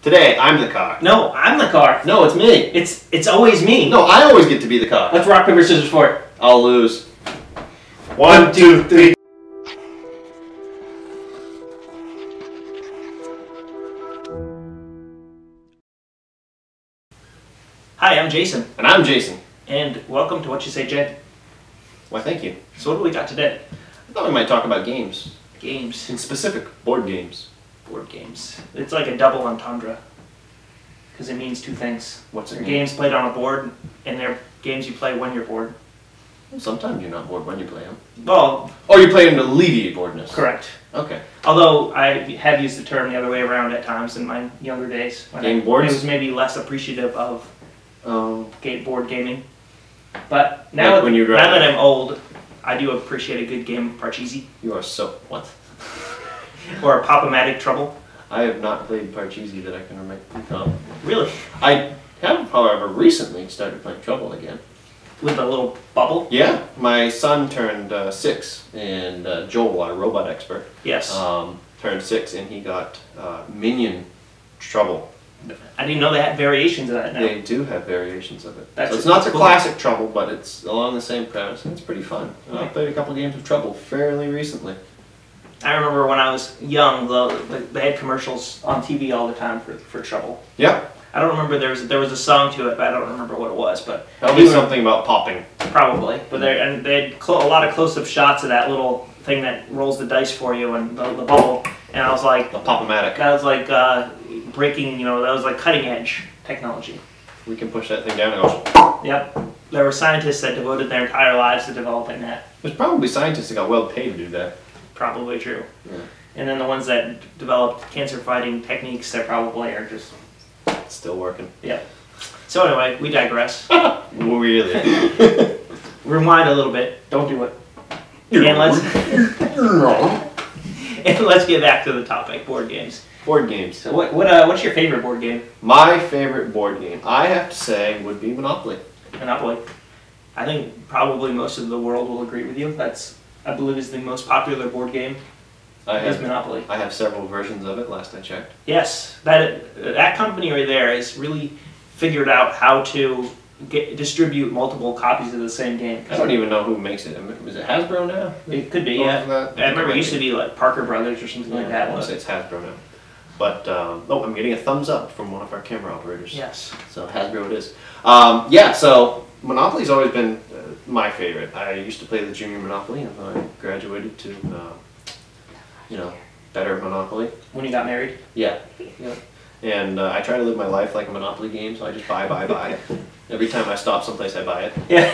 Today, I'm the car. No, I'm the car. No, it's me. It's always me. No, I always get to be the car. Let's rock, paper, scissors for it. I'll lose. 1, 2, 3. Hi, I'm Jason. And I'm Jason. And welcome to WhatchaSayJ. Why, thank you. So what do we got today? I thought we might talk about games. Games. In specific, board games. Board games. It's like a double entendre. Because it means two things. What's it They're mean? games played on a board, and they're games you play when you're bored. Sometimes you're not bored when you play them. Well... Oh, you play them to alleviate boredness. Correct. Okay. Although I have used the term the other way around at times in my younger days. When Game boards? I was maybe less appreciative of board gaming. But Like now, when you'd now rather- that I'm old, I do appreciate a good game of Parcheesi. You are so... What? Or a Pop-O-Matic Trouble. I have not played Parcheesi that I can remember. Really? I have, however, recently started playing Trouble again. With a little bubble? Yeah, my son turned 6, and Joel, our robot expert, Yes. turned 6, and he got Minion Trouble. I didn't know they had variations of that now. They do have variations of it. That's So it's not the cool. classic Trouble, but it's along the same premise, and it's pretty fun. I Right. played a couple games of Trouble fairly recently. I remember when I was young, they had commercials on TV all the time for Trouble. Yeah, I don't remember, there was a song to it, but I don't remember what it was. But that'll be something about popping. Probably, but they had a lot of close-up shots of that little thing that rolls the dice for you and the bubble, and I was like, The Pop-O-Matic. that was like breaking, that was like cutting edge technology. We can push that thing down and go... Yep, there were scientists that devoted their entire lives to developing that. There's probably scientists that got well paid to do that. Probably true. Yeah. And then the ones that developed cancer-fighting techniques, that probably are just... It's still working. Yep. So anyway, we digress. Really? Rewind a little bit. Don't do it. And let's get back to the topic, board games. Board games. So what's your favorite board game? My favorite board game, I have to say, would be Monopoly. Monopoly. I think probably most of the world will agree with you. That's, I believe, is the most popular board game. Is Monopoly. I have several versions of it, last I checked. Yes, that company right there has really figured out how to distribute multiple copies of the same game. I don't even know who makes it. Is it Hasbro now? It could be, yeah. I remember it used to be like Parker Brothers or something like that. I want to say it's Hasbro now. But, oh, I'm getting a thumbs up from one of our camera operators. Yes. So Hasbro it is. Yeah, so Monopoly's always been my favorite. I used to play the junior Monopoly, and then I graduated to, better Monopoly. When you got married? Yeah. And I try to live my life like a Monopoly game, so I just buy. Every time I stop someplace, I buy it. Yeah.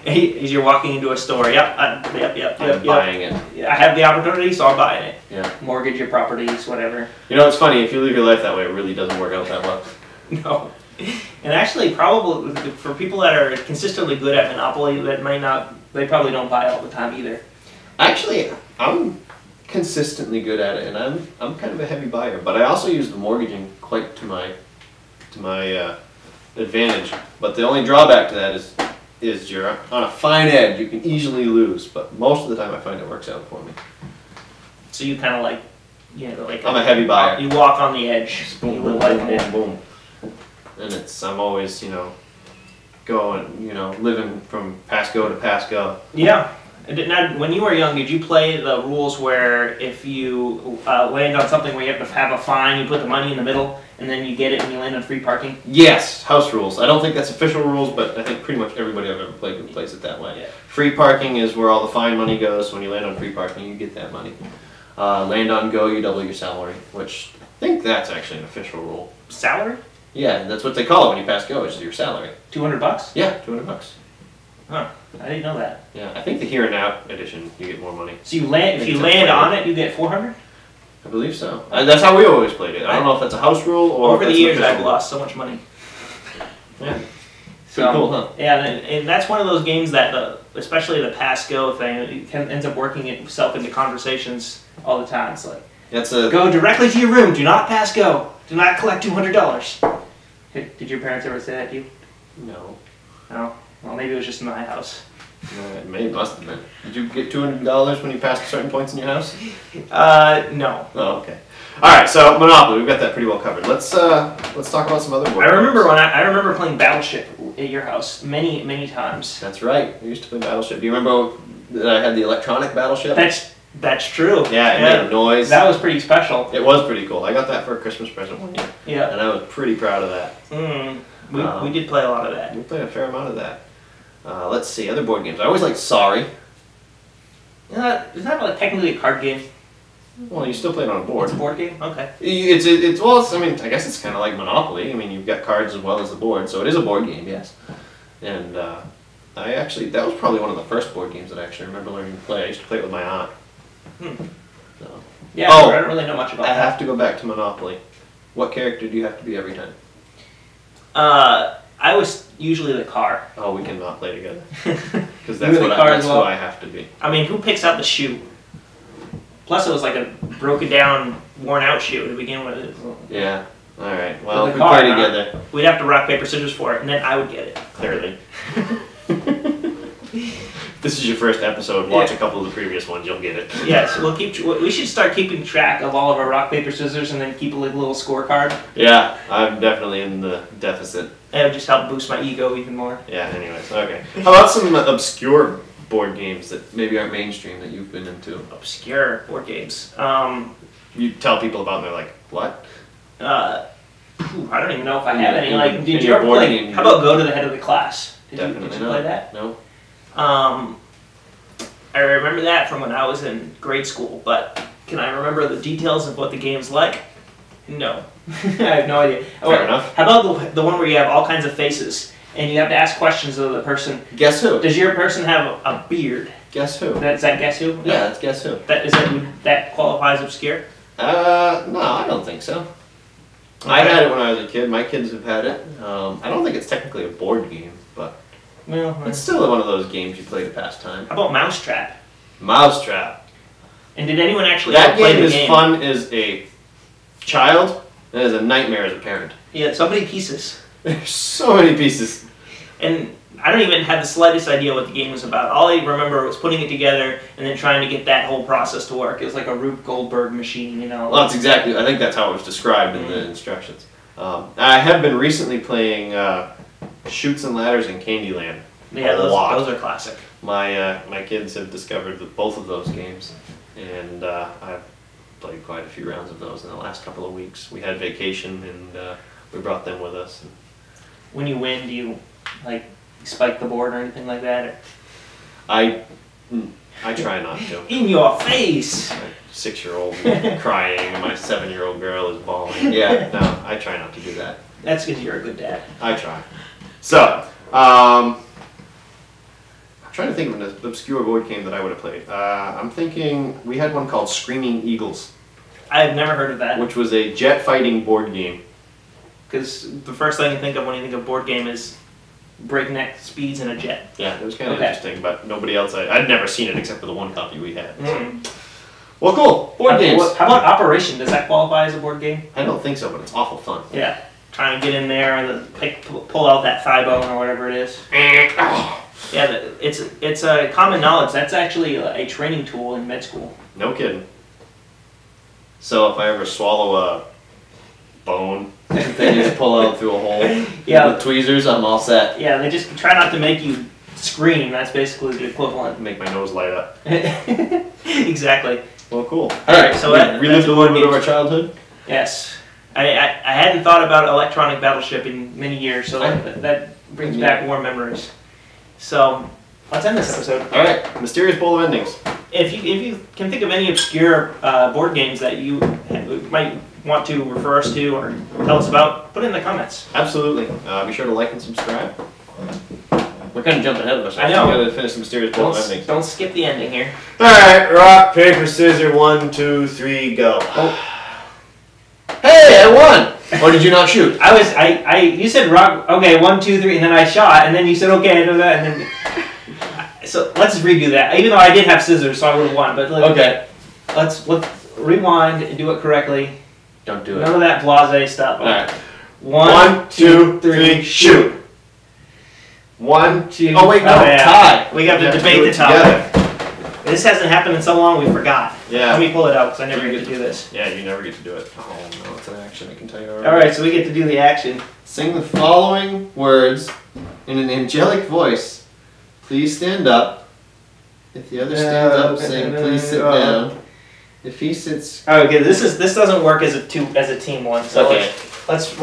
As you're walking into a store, yep. I'm buying it. I have the opportunity, so I'm buying it. Yeah. Mortgage your properties, whatever. You know, it's funny, if you live your life that way, it really doesn't work out that well. No. And actually, probably, for people that are consistently good at Monopoly, they probably don't buy all the time either. Actually, I'm consistently good at it, and I'm kind of a heavy buyer, but I also use the mortgaging quite to my advantage. But the only drawback to that is you're on a fine edge. You can easily lose, but most of the time I find it works out for me. So you kind of like, I'm a heavy buyer. You walk on the edge. Boom, boom, boom, boom. And I'm always, going, living from Pasco to Pasco. Yeah. Now, when you were young, did you play the rules where if you land on something where you have to have a fine, you put the money in the middle, and then you get it when you land on free parking? Yes, house rules. I don't think that's official rules, but I think pretty much everybody I've ever played with plays it that way. Yeah. Free parking is where all the fine money goes. When you land on free parking, you get that money. Land on go, you double your salary, which I think that's actually an official rule. Salary? Yeah, that's what they call it when you pass go, is your salary. $200? Yeah, $200. Huh. I didn't know that. Yeah, I think the Here and Now edition, you get more money. So if you land on it, you get $400? I believe so. That's how we always played it. I don't know if that's a house rule or over the years I've lost so much money. Yeah. So cool, huh? Yeah, and that's one of those games that, especially the pass go thing, ends up working itself into conversations all the time. It's like, go directly to your room. Do not pass go. Do not collect $200. Did your parents ever say that to you? No. No. Well, maybe it was just in my house. It must have been. Did you get $200 when you passed certain points in your house? No. Oh, okay. All right, so Monopoly, we've got that pretty well covered. Let's talk about some other board I remember games. I remember playing Battleship at your house many times. That's right. We used to play Battleship. Do you remember that I had the electronic Battleship? That's true. Yeah, it made a noise. That was pretty special. It was pretty cool. I got that for a Christmas present one year. Yeah. And I was pretty proud of that. We did play a lot of that. We played a fair amount of that. Let's see, other board games. I always liked Sorry. Isn't that like technically a card game? Well, you still play it on a board. It's a board game? Okay. I mean, I guess it's kind of like Monopoly. I mean, you've got cards as well as the board, so it is a board game, yes. And that was probably one of the first board games that I actually remember learning to play. I used to play it with my aunt. So. Yeah, I don't really know much about that. I have to go back to Monopoly. What character do you have to be every time? I was usually the car. Oh, we cannot play together. Because that's who I have to be. I mean, who picks out the shoe? Plus, it was like a broken down, worn out shoe to begin with. Yeah. All right. Well, if we play together, we'd have to rock paper scissors for it, and then I would get it. Clearly. If this is your first episode, watch a couple of the previous ones. You'll get it. Yes, we should start keeping track of all of our rock paper scissors, and then keep a little scorecard. Yeah, I'm definitely in the deficit. It would just help boost my ego even more. Yeah. Anyways, okay. How about some obscure board games that maybe aren't mainstream that you've been into? Obscure board games. You tell people about them, they're like, what? I don't even know if I have any. Like, did you your ever board play? game, How about Go to the Head of the Class? Did you play that? No. I remember that from when I was in grade school, but can I remember the details of what the game's like? No. I have no idea. Fair enough. How about the one where you have all kinds of faces, and you have to ask questions of the person? Guess who? Does your person have a beard? Guess who? Is that Guess Who? Yeah, that's Guess Who. That qualifies obscure? No, I don't think so. Okay. I had it when I was a kid. My kids have had it. I don't think it's technically a board game, but it's still one of those games you play to pass time. How about Mousetrap? Mousetrap. And did anyone actually play the game? That game is fun as a child, and is a nightmare as a parent. Yeah, so many pieces. There's so many pieces. And I don't even have the slightest idea what the game was about. All I remember was putting it together and then trying to get that whole process to work. It was like a Rube Goldberg machine, you know. Well, that's exactly. I think that's how it was described in the instructions. I have been recently playing Chutes and Ladders and Candyland. Yeah, those are classic. My kids have discovered both of those games, and I've played quite a few rounds of those in the last couple of weeks. We had vacation, and we brought them with us. When you win, do you like spike the board or anything like that? Or? I try not to. In your face! My 6-year-old is crying and my 7-year-old girl is bawling. Yeah, no, I try not to do that. That's because you're a good dad. I try. So, I'm trying to think of an obscure board game that I would have played. I'm thinking we had one called Screaming Eagles. I've never heard of that. Which was a jet fighting board game. Because the first thing you think of when you think of board game is breakneck speeds in a jet. Yeah, it was kind of interesting, but nobody else, I'd never seen it except for the one copy we had. Mm. So. Well, cool. Board games. How about Operation? Does that qualify as a board game? I don't think so, but it's awful fun. Yeah. Trying to get in there and pull out that thigh bone or whatever it is. Yeah, it's a common knowledge. That's actually a training tool in med school. No kidding. So if I ever swallow a bone, they just pull out through a hole with tweezers, I'm all set. Yeah, they just try not to make you scream. That's basically the equivalent. Make my nose light up. Exactly. Well, cool. All right, so we relived a little bit of our childhood. Yes. I hadn't thought about electronic Battleship in many years, so that brings back warm memories. So, let's end this episode. All right, Mysterious Bowl of Endings. If you can think of any obscure board games that you might want to refer us to or tell us about, put it in the comments. Absolutely. Be sure to like and subscribe. We're kind of jumping ahead of us. I know. We gotta finish the Mysterious Bowl of Endings. Don't skip the ending here. All right, rock, paper, scissors, 1, 2, 3, go. Oh. Hey, I won! Or did you not shoot? You said rock, okay, 1, 2, 3, and then I shot, and then you said, okay, and then... So, let's redo that. Even though I did have scissors, so I would have won, but... Okay. Let's rewind and do it correctly. Don't do it. None of that blasé stuff. All right. 1, 2, 3, shoot! 1, 2... Oh, wait, no, tie. We have to debate the tie. This hasn't happened in so long we forgot. Yeah. Let me pull it out because I never get to do this. Yeah, you never get to do it. Oh no, it's an action. I can tell you already. All right, so we get to do the action. Sing the following words in an angelic voice. Please stand up. If the other stands up, sing. Please sit down. If he sits. Okay, this doesn't work as a team one. So okay. Let's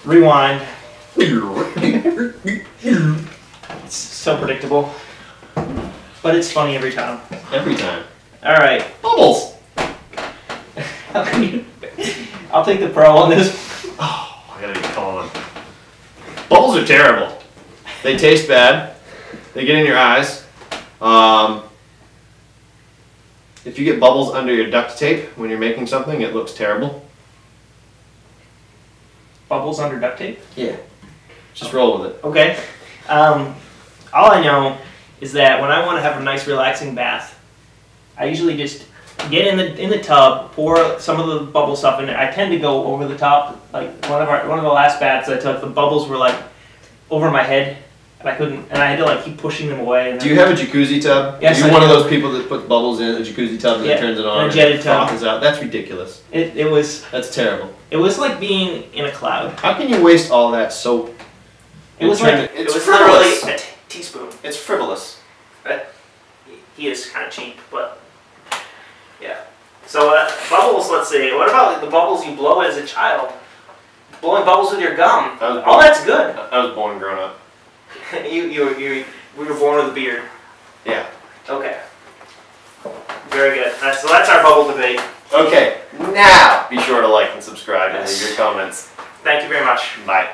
rewind. It's so predictable, but it's funny every time. Every time. All right. Bubbles. How can you? I'll take the pro on this. Oh, I gotta be calm. Bubbles are terrible. They taste bad. They get in your eyes. If you get bubbles under your duct tape when you're making something, it looks terrible. Bubbles under duct tape? Yeah. Just roll with it. Okay. All I know is that when I want to have a nice relaxing bath, I usually just get in the tub, pour some of the bubble stuff in there. I tend to go over the top. Like one of the last baths I took, the bubbles were like over my head, and I couldn't, and I had to like keep pushing them away. And do you have a jacuzzi tub? Yes, Are you one of those people that puts bubbles in a jacuzzi tub and then turns it on and a jetted tub. Froth is out? That's ridiculous. It was. That's terrible. It was like being in a cloud. How can you waste all that soap? It was like it was literally a teaspoon. It's frivolous. He is kind of cheap, but yeah. So bubbles. Let's see. What about the bubbles you blow as a child? Blowing bubbles with your gum. Oh, that's good. I was born and grown up. We were born with a beard. Yeah. Okay. Very good. So that's our bubble debate. Okay. Now be sure to like and subscribe and leave your comments. Thank you very much. Bye.